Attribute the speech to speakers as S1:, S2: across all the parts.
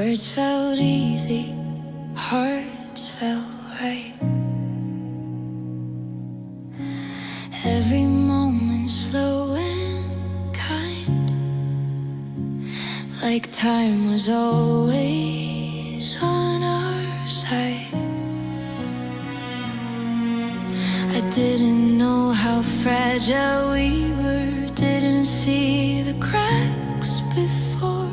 S1: Words felt easy, hearts felt right. Every moment slow and kind, like time was always on our side. I didn't know how fragile we were, didn't see the cracks before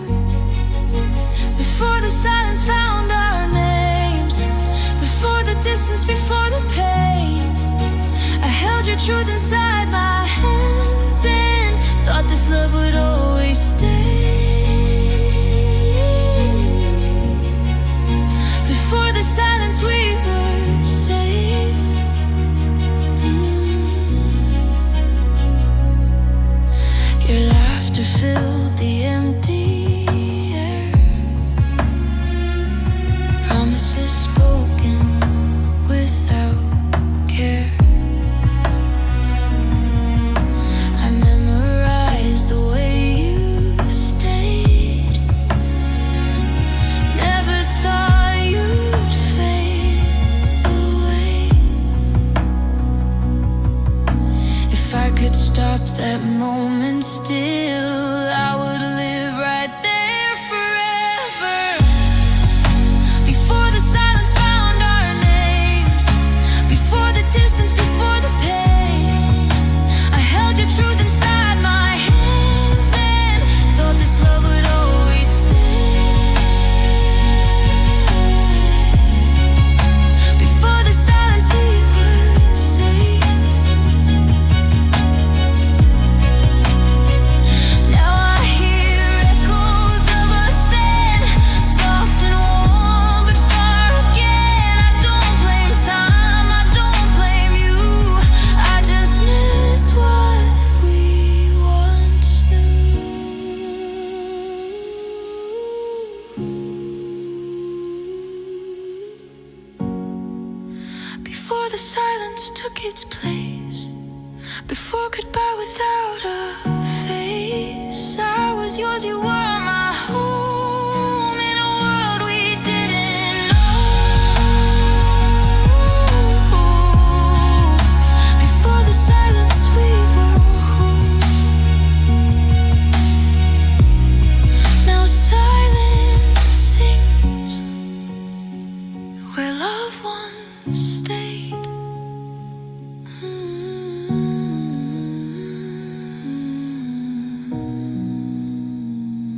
S1: the silence found our names, before the distance, before the pain. I held your truth inside my hands and thought this love would always stay. Before the silence we were safe. Your laughter filled the empty air, promises spoken without care. I memorized the way you stayed, never thought you'd fade away. If I could stop that moment still, I would live right there forever. Before the silence found our names, before the distance, before the pain, I held your truth inside my hands and thought this love would always stay. Before the silence we were safe. Now I hear echoes of us then, soft and warm but far again. I don't blame time, I don't blame you, I just miss what we once knew. Before the silence took its place, before goodbye without a face, I was yours, you were my home in a world we didn't know. Before the silence we were home. Now silence sings where loved ones stayed. Mm-hmm. 'Cause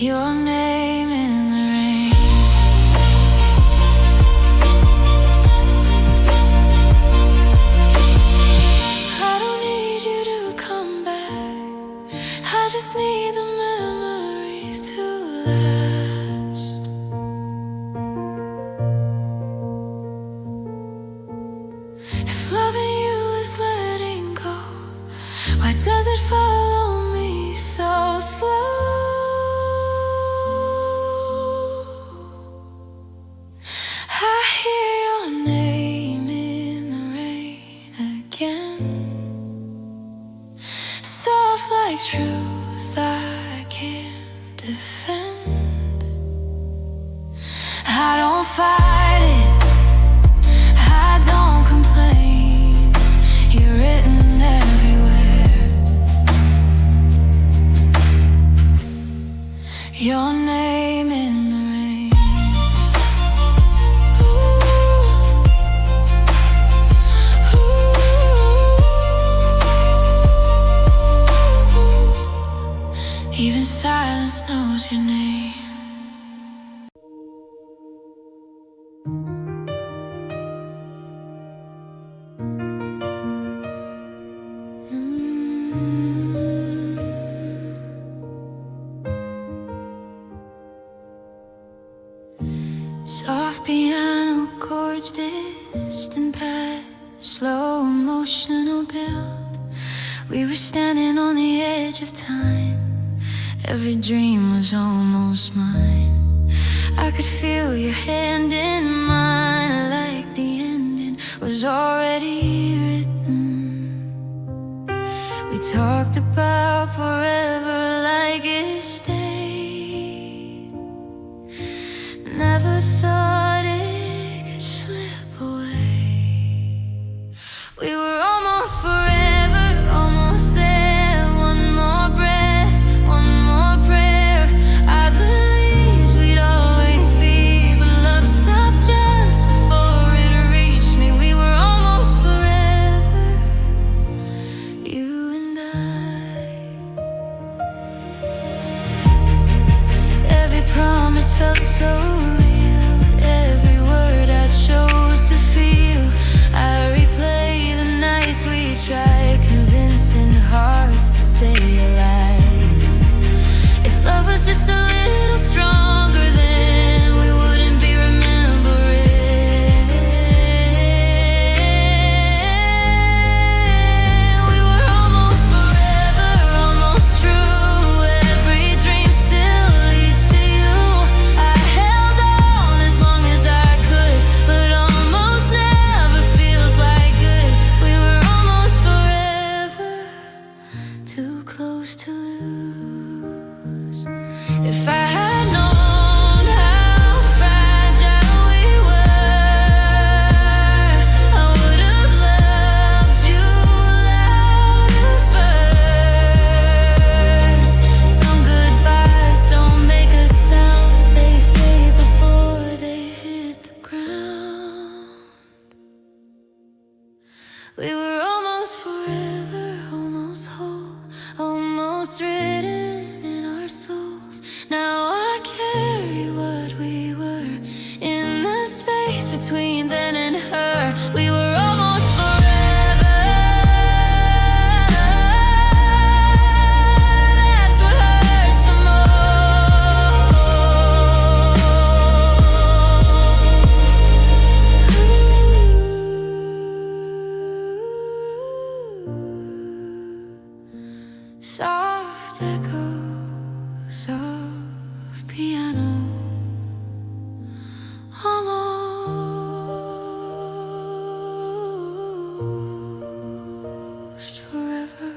S1: Your name in the rain. I don't need you to come back, I just need the memories to last. If loving you is letting go, why does it follow me so slow? I hear your name in the rain again, soft like truth I can't defend. I don't fight it, I don't complain, you're written everywhere. Your name in the rain. Even silence knows your name. Soft piano chords, distant past, slow emotional build. We were standing on the edge of time, every dream was almost mine. I could feel your hand in mine, like the ending was already written. We talked about forever like it stayed. Never thought it could slip away. We were almost forever, almost there. One more breath, one more prayer. I believed we'd always be, but love stopped just before it reached me. We were almost forever, you and I. Every promise felt so real, every word I chose to feel. I replay the nights we tried, convincing hearts to stay alive. If love was just a little stronger, then we wouldn't be remembering. We were almost forever, almost true. Every dream still leads to you. I held on as long as I could, but almost never feels like good. We were almost forever, too close to lose. If I had known how fragile we were, I would have loved you louder first. Some goodbyes don't make a sound, they fade before they hit the ground. We were almost forever, almost whole, almost written in our souls. Now I carry what we were in the space between then and her. We were almost forever. That's what hurts the most. Soft echoes of piano, almost forever.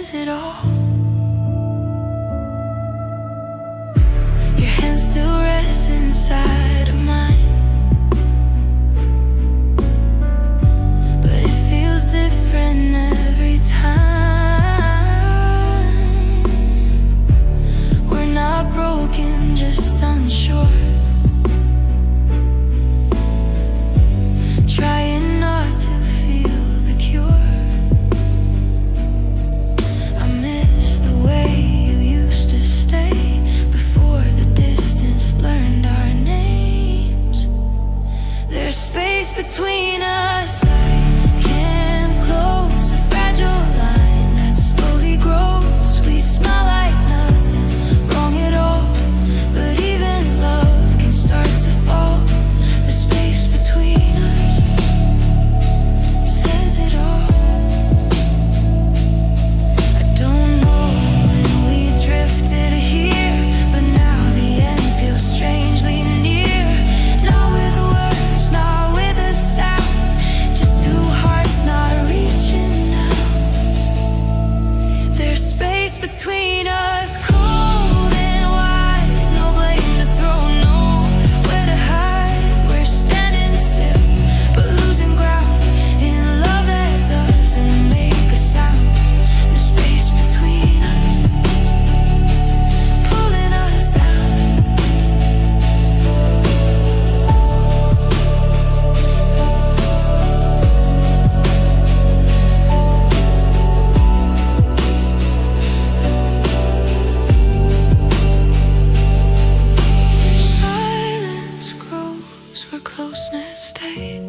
S1: says it all. Your hand still rests inside of mine, but it feels different every time. We're not broken, just unsure, trying not to feel the cure. I miss the way you used to stay before the distance learned our names. There's space between us. I can't close a fragile line that slowly grows. We smile like nothing's wrong at all, but even love can start to fall. The space between us says it all. I don't know when we drifted here, but now the end feels strangely near. Not with words, not with a sound, just two hearts not reaching out. There's space between us, cold and wide. No blame to throw, nowhere to hide. We're standing still, but losing ground in love that doesn't make a sound. The space between us, pulling us down. Silence grows where closeness stayed.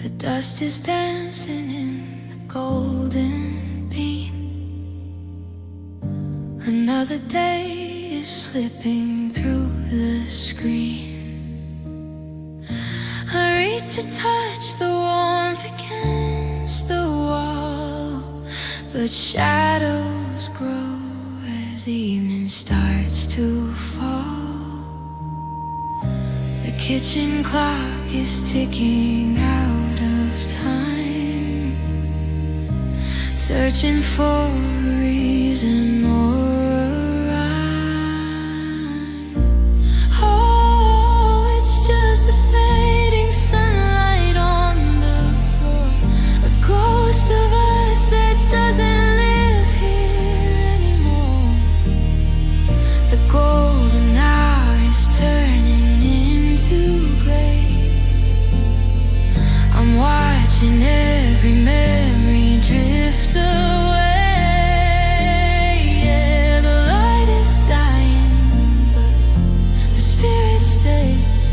S1: The dust is dancing in the golden beam. Another day is slipping through the screen. I reach to touch the warmth against the wall, but shadows grow as evening starts to fall. The kitchen clock is ticking out of time, searching for a reason or a rhyme. Oh, it's just the fading sunlight on the floor, a ghost of us that doesn't live here anymore. The golden hour is turning into gray. I'm watching every memory drift away. Yeah, the light is dying, but the spirit stays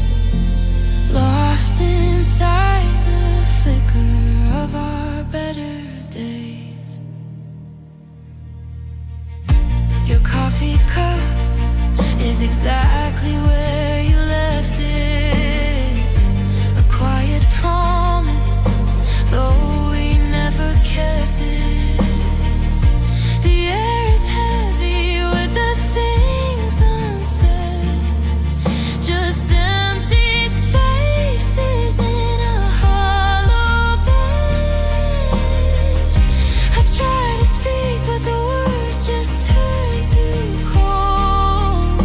S1: lost inside the flicker of our better days. Your coffee cup is exactly where you left it. A quiet promise, though we never kept it. The air is heavy with the things unsaid, just empty spaces in a hollow bed. I try to speak, but the words just turn to cold.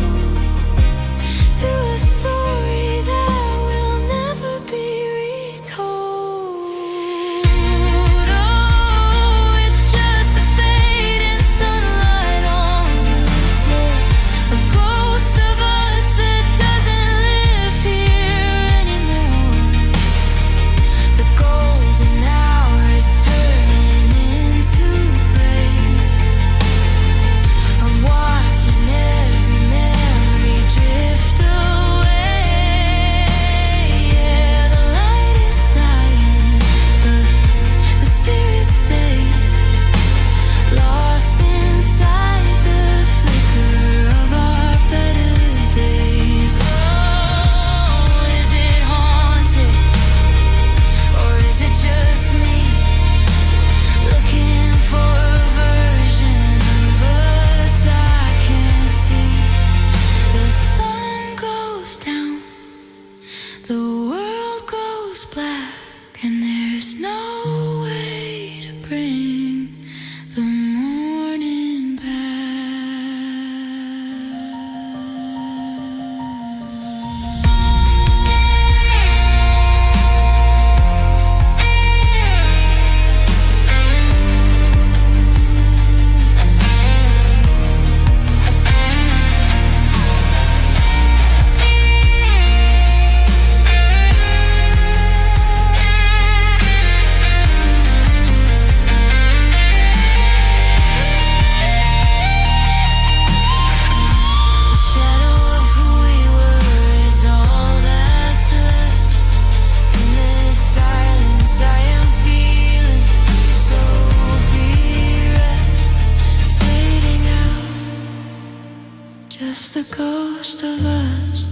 S1: just the ghost of us.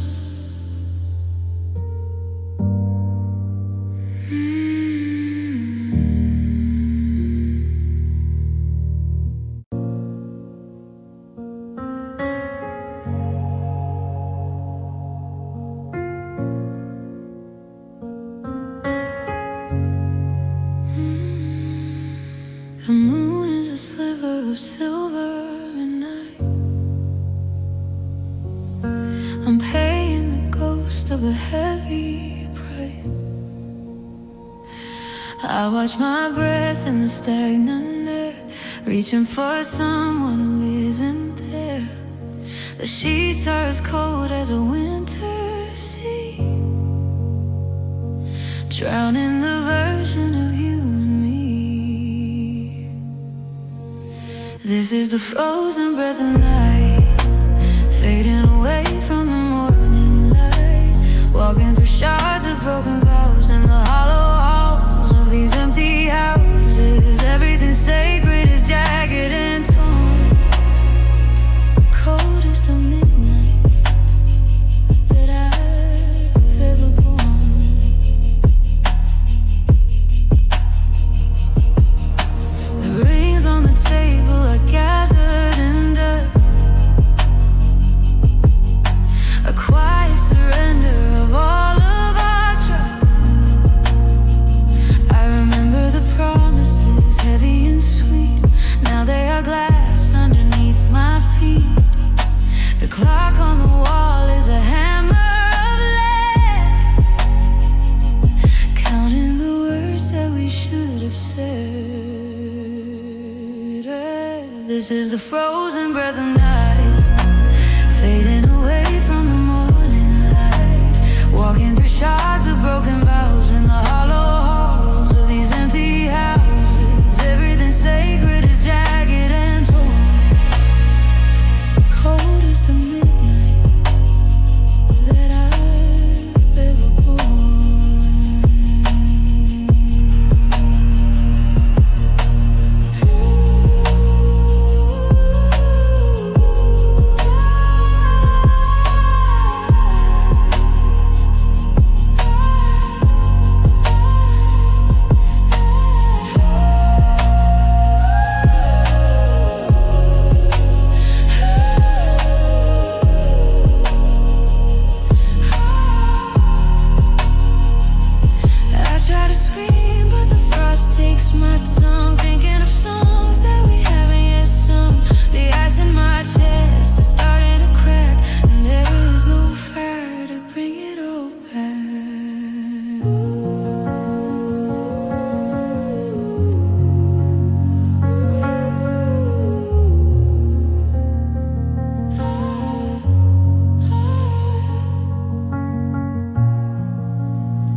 S1: The moon is a sliver of silver at night. I'm paying the ghost of a heavy price. I watch my breath in the stagnant air, reaching for someone who isn't there. The sheets are as cold as a winter sea, drowning the version of you and me. This is the frozen breath of night, fading away from the morning light, walking through shards of broken vows in the hollow halls of these empty houses. Everything sacred is jagged and torn, cold as the midnight that I've ever born. The rings on the table are gathered in dust, a quiet surrender of all of our trust. I remember the promises, heavy and sweet. Now they are glass underneath my feet. The clock on the wall is a hammer of lead, counting the words that we should have said. This is the frozen breath of night, fading away from the morning light, walking through shards of broken vows in the hollow halls of these empty houses. Everything sacred is jagged and torn, cold as the midnight that I've ever born. Takes my tongue, thinking of songs that we haven't yet sung. The ice in my chest is starting to crack, and there is no fire to bring it all back.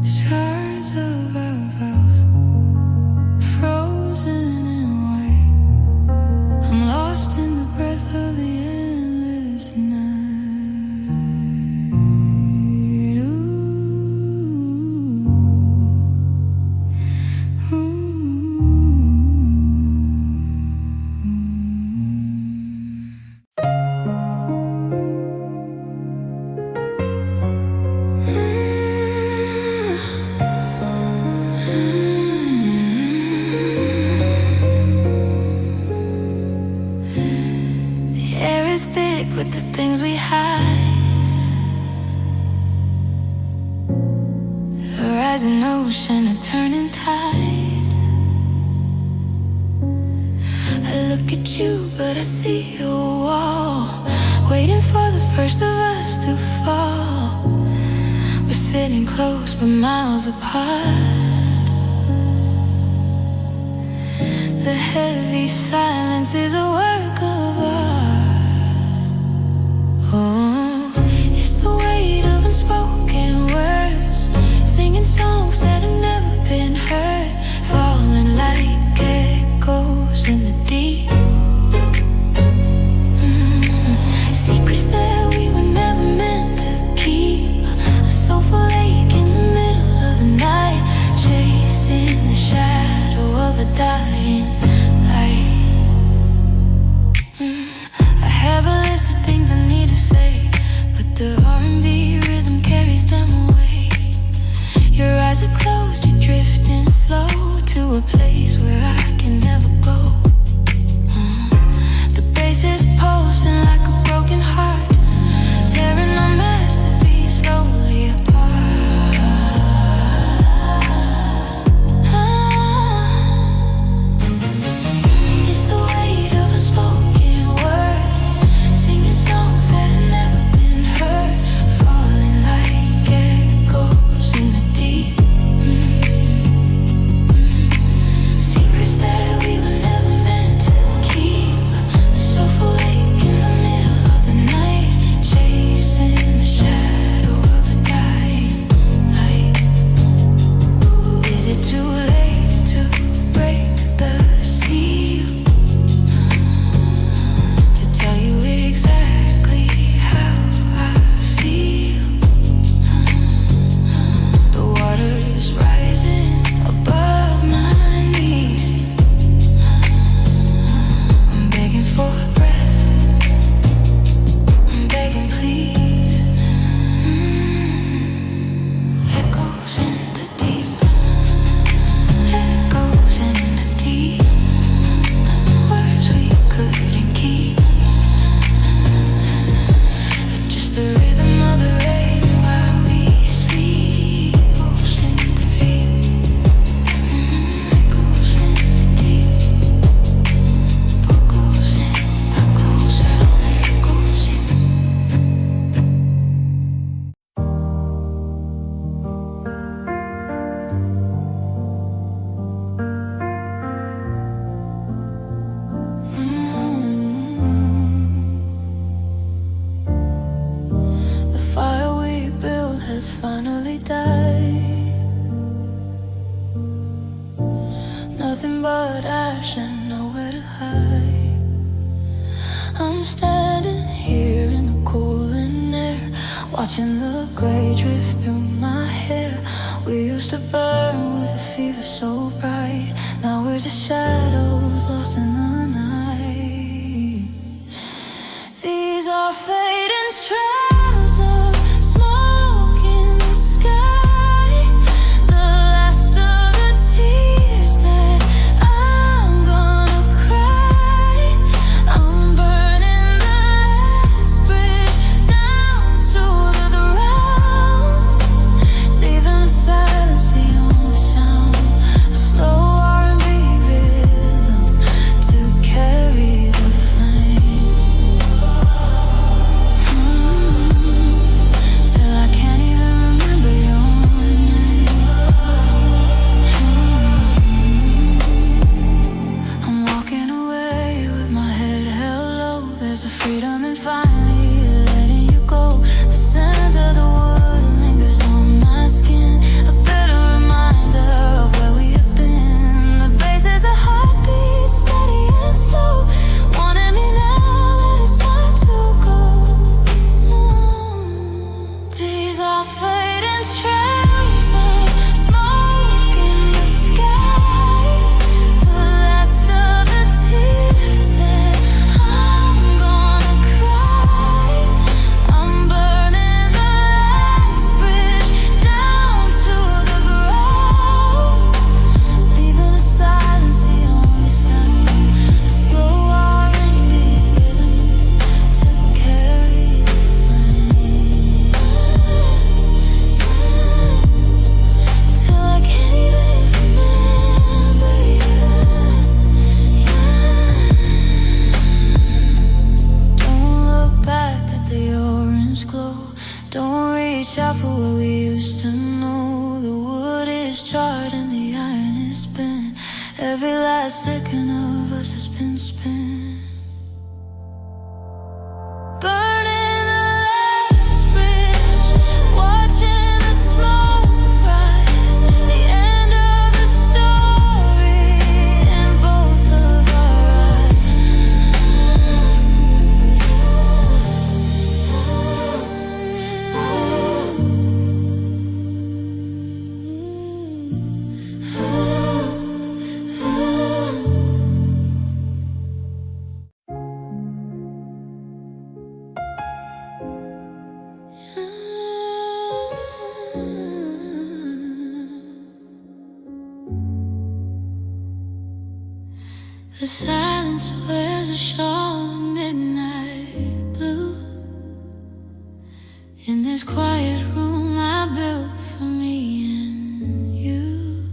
S1: Shards of our vows, frozen in white. I'm lost in the breath of the endless night. Ooh. Ooh. The air is thick with the things we hide, a rising ocean, a turning tide. I look at you, but I see a wall, waiting for the first of us to fall. We're sitting close but miles apart. The heavy silence is a work of art. Oh, it's the weight of unspoken words, singing songs that have never been heard, falling like echoes in the deep. Secrets that we were never meant to keep. A soulful lake in the middle of the night, chasing the shadow of a dying light. I have a list of things I need to say, but I should know where to hide. I'm standing here in the cooling air, watching the gray drift through my hair. We used to burn with a fever so bright. Now we're just shadows lost in the night. These are fading trails of smoke in the sky, the last of the tears that I'm gonna cry. I'm burning the last bridge down to the ground, leaving the silence the only sound. A slow R&B rhythm to carry the flame. Till I can't even remember your name. I'm walking away with my head held low. There's a freedom in finally letting you go. The scent of the wood lingers on my skin, a better reminder of where we have been. The bass is a heartbeat, steady and slow, warning me now that it's time to go. These are fading trails of smoke in the sky, the last of the tears that I'm gonna cry. I'm burning the last bridge down to the ground, leaving the silence the only sound. A slow R&B rhythm to carry the flame. Till I can't even remember you. Don't look back at the orange glow. Don't reach out for what we used to know. The wood is charred and the iron is bent. Every last second of us has been spent. Burning the last bridge, watching the smoke rise. The end of the story in both of our eyes. The silence wears a shawl of midnight blue. In this quiet room I built for me and you.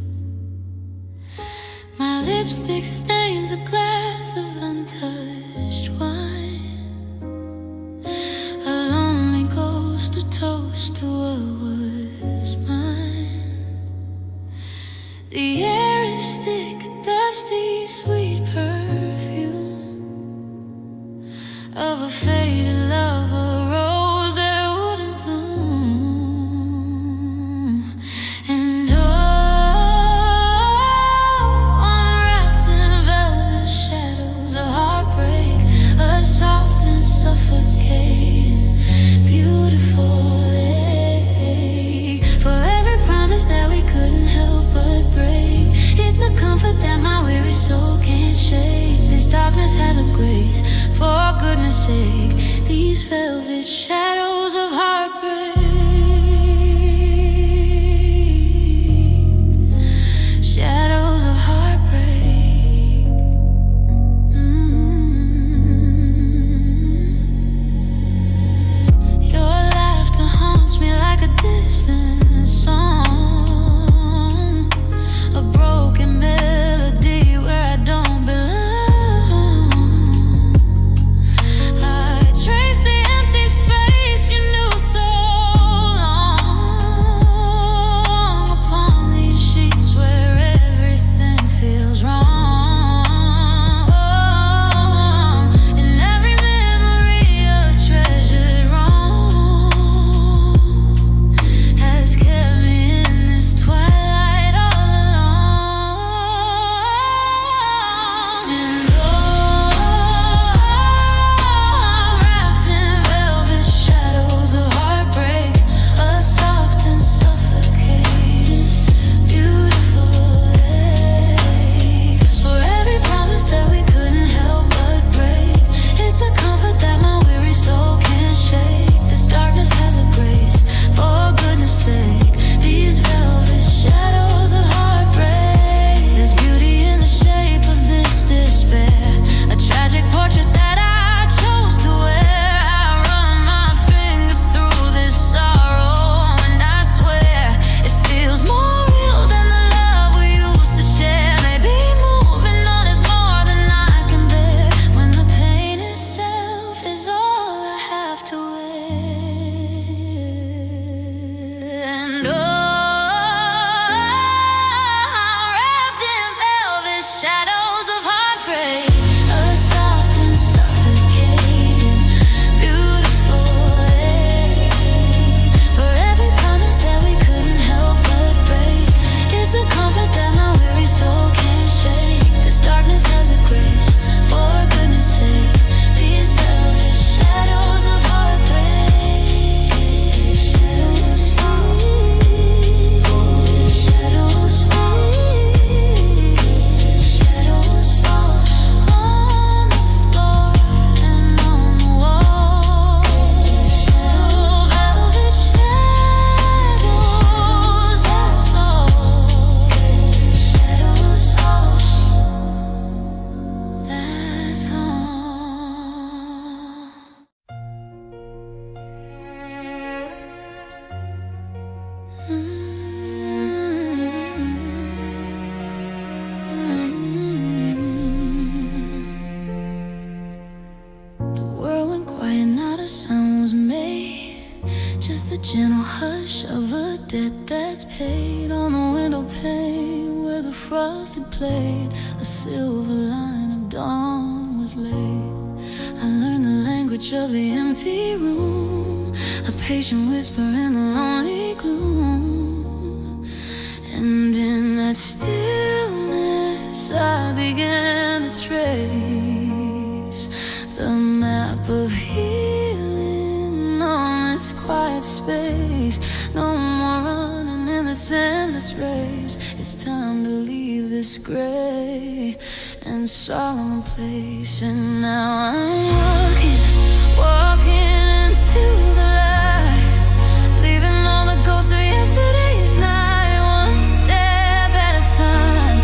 S1: My lipstick stains a glass of untouched wine. A lonely ghost, a toast to what was mine. The air is thick, a dusty, sweet perfume of a faded love, a rose that wouldn't bloom. And oh, I'm wrapped in velvet shadows of heartbreak, a soft and suffocating, beautiful ache. For every promise that we couldn't help but break, it's a comfort that my weary soul can't shake. This darkness has a grace, for goodness sake. These velvet shadows of heartbreak, shadows of heartbreak. Your laughter haunts me like a distant song, a broken melody where I don't belong. I trace the empty space you knew so debt that's paid. On the window pane where the frost had played, a silver line of dawn was laid. I learned the language of the empty room, a patient whisper in the lonely gloom. And in that stillness I began to trace the map of healing on this quiet space. No more running in this endless race. It's time to leave this gray and solemn place. And now I'm walking into the light, leaving all the ghosts of yesterday's night. One step at a time,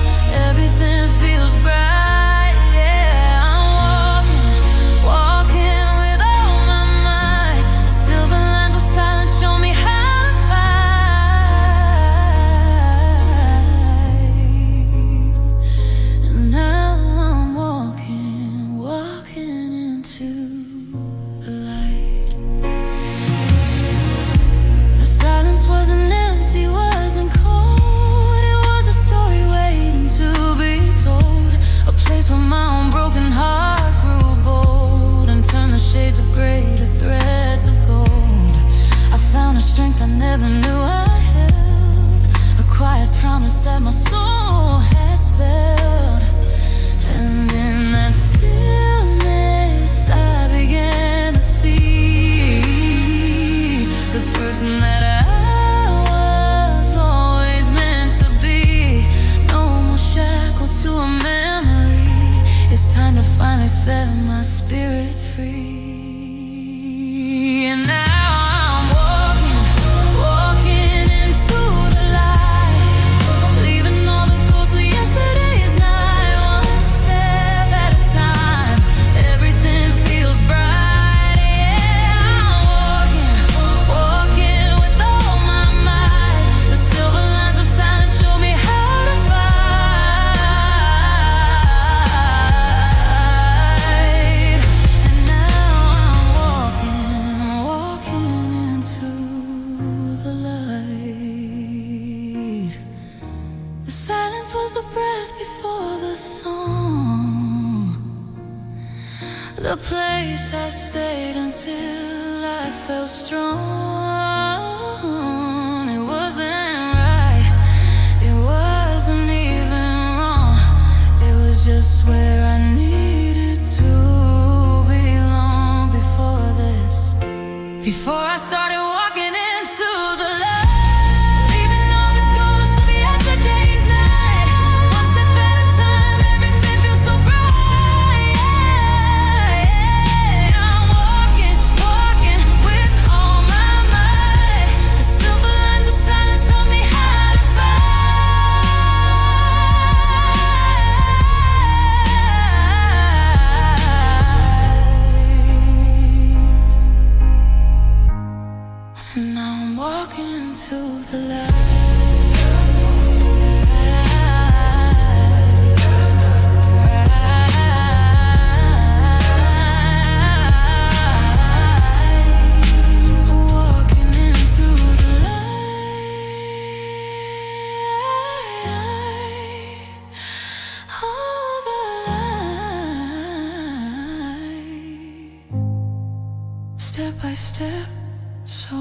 S1: everything feels bright. Yeah, I'm walking with all my might. The silver lines of silence show me how to fight. And now I'm walking into the light. The silence wasn't empty, wasn't cold. It was a story waiting to be told. A place where my own broken heart grew bold and turned the shades of gray to threads of gold. I found a strength I never knew I held, a quiet promise that my soul had spelled. And in that stillness I began to see the person that I was always meant to be. No more shackled to a memory. It's time to finally set my spirit free. And now I'm walking into the light, leaving all the ghosts of yesterday's night. One step at a time, everything feels bright. Yeah, I'm walking with all my might. The silver lines of silence show me how to fight. And now I'm walking into the light. The silence was the breath before the song, the place I stayed until I felt strong. It wasn't right, it wasn't even wrong. It was just where I needed to belong before this. Before I started walking into the light, leaving all the ghosts of yesterday's night. One step at a time, everything feels so bright. Yeah, I'm walking with all my might. The silver lines of silence taught me how to fight. And now I'm walking into the light. Walking into the light. Oh, the light. Step by step, so